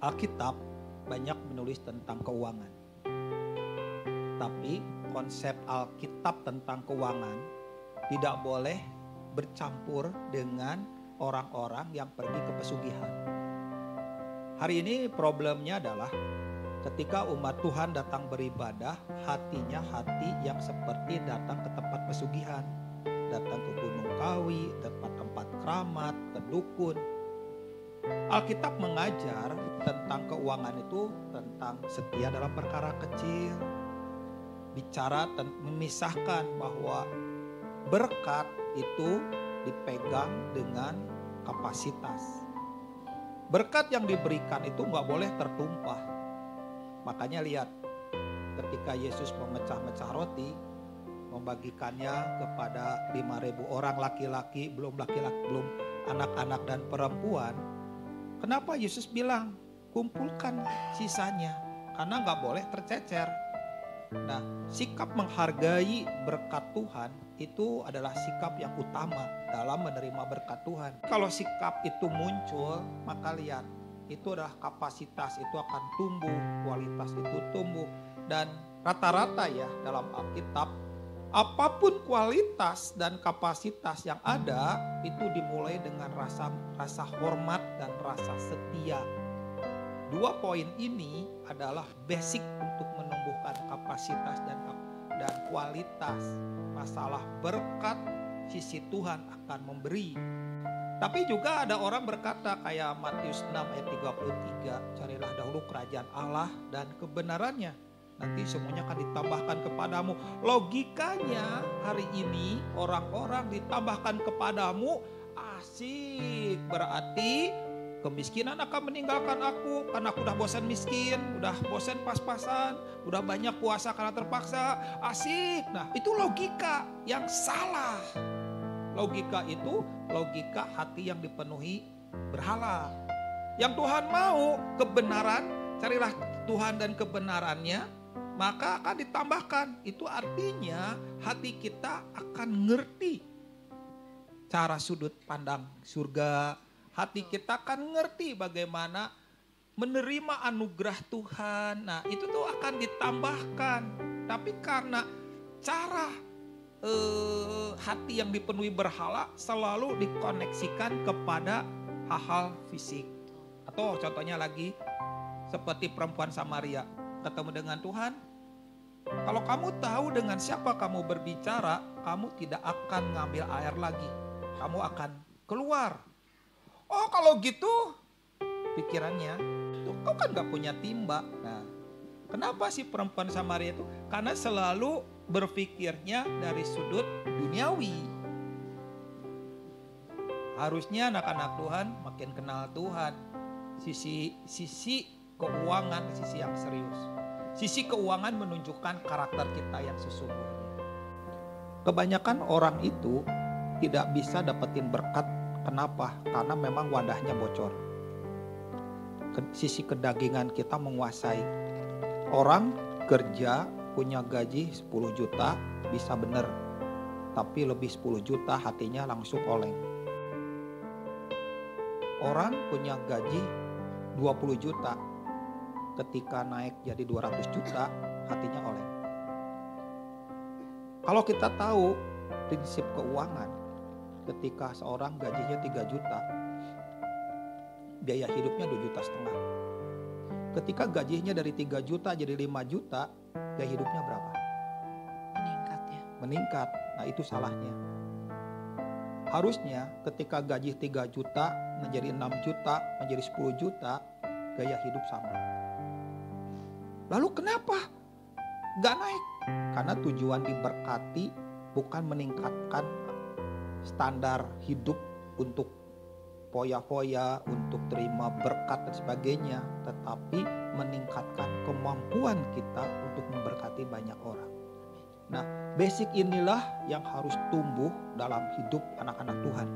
Alkitab banyak menulis tentang keuangan. Tapi konsep Alkitab tentang keuangan tidak boleh bercampur dengan orang-orang yang pergi ke pesugihan. Hari ini problemnya adalah ketika umat Tuhan datang beribadah, hatinya hati yang seperti datang ke tempat pesugihan. Datang ke Gunung Kawi, tempat-tempat keramat, ke dukun. Alkitab mengajar tentang keuangan itu tentang setia dalam perkara kecil. Bicara memisahkan bahwa berkat itu dipegang dengan kapasitas. Berkat yang diberikan itu nggak boleh tertumpah. Makanya lihat ketika Yesus memecah-mecah roti, membagikannya kepada 5.000 orang laki-laki, belum anak-anak dan perempuan. Kenapa Yesus bilang kumpulkan sisanya? Karena nggak boleh tercecer. Nah, sikap menghargai berkat Tuhan itu adalah sikap yang utama dalam menerima berkat Tuhan. Kalau sikap itu muncul, maka lihat, itu adalah kapasitas itu akan tumbuh, kualitas itu tumbuh. Dan rata-rata ya dalam Alkitab, apapun kualitas dan kapasitas yang ada itu dimulai dengan rasa hormat dan rasa setia. Dua poin ini adalah basic untuk menumbuhkan kapasitas dan kualitas. Masalah berkat sisi Tuhan akan memberi. Tapi juga ada orang berkata kayak Matius 6 ayat 33, carilah dahulu kerajaan Allah dan kebenarannya, nanti semuanya akan ditambahkan kepadamu. Logikanya hari ini orang-orang ditambahkan kepadamu asik, berarti kemiskinan akan meninggalkan aku karena aku udah bosan miskin, udah bosan pas-pasan, udah banyak puasa karena terpaksa, asik. Nah, itu logika yang salah. Logika itu logika hati yang dipenuhi berhala. Yang Tuhan mau kebenaran, carilah Tuhan dan kebenarannya, maka akan ditambahkan. Itu artinya hati kita akan ngerti cara sudut pandang surga. Hati kita akan ngerti bagaimana menerima anugerah Tuhan. Nah, itu tuh akan ditambahkan. Tapi karena cara hati yang dipenuhi berhala selalu dikoneksikan kepada hal-hal fisik. Atau contohnya lagi seperti perempuan Samaria ketemu dengan Tuhan. Kalau kamu tahu dengan siapa kamu berbicara, kamu tidak akan ngambil air lagi. Kamu akan keluar. Oh, kalau gitu pikirannya, tuh kau kan gak punya timba. Nah, kenapa sih perempuan Samaria itu? Karena selalu berpikirnya dari sudut duniawi. Harusnya anak-anak Tuhan makin kenal Tuhan. Sisi keuangan, sisi yang serius. Sisi keuangan menunjukkan karakter kita yang sesungguhnya. Kebanyakan orang itu tidak bisa dapetin berkat. Kenapa? Karena memang wadahnya bocor. Sisi kedagingan kita menguasai. Orang kerja punya gaji 10 juta bisa bener. Tapi lebih 10 juta hatinya langsung oleng. Orang punya gaji 20 juta. Ketika naik jadi 200 juta hatinya oleng. Kalau kita tahu prinsip keuangan, ketika seorang gajinya 3 juta, biaya hidupnya 2,5 juta. Ketika gajinya dari 3 juta jadi 5 juta, gaya hidupnya berapa? Meningkat ya. Meningkat. Nah, itu salahnya. Harusnya ketika gaji 3 juta menjadi 6 juta, menjadi 10 juta, gaya hidup sama. Lalu kenapa gak naik? Karena tujuan diberkati bukan meningkatkan standar hidup untuk foya-foya, untuk terima berkat dan sebagainya, tetapi meningkatkan kemampuan kita untuk memberkati banyak orang. Nah, basic inilah yang harus tumbuh dalam hidup anak-anak Tuhan.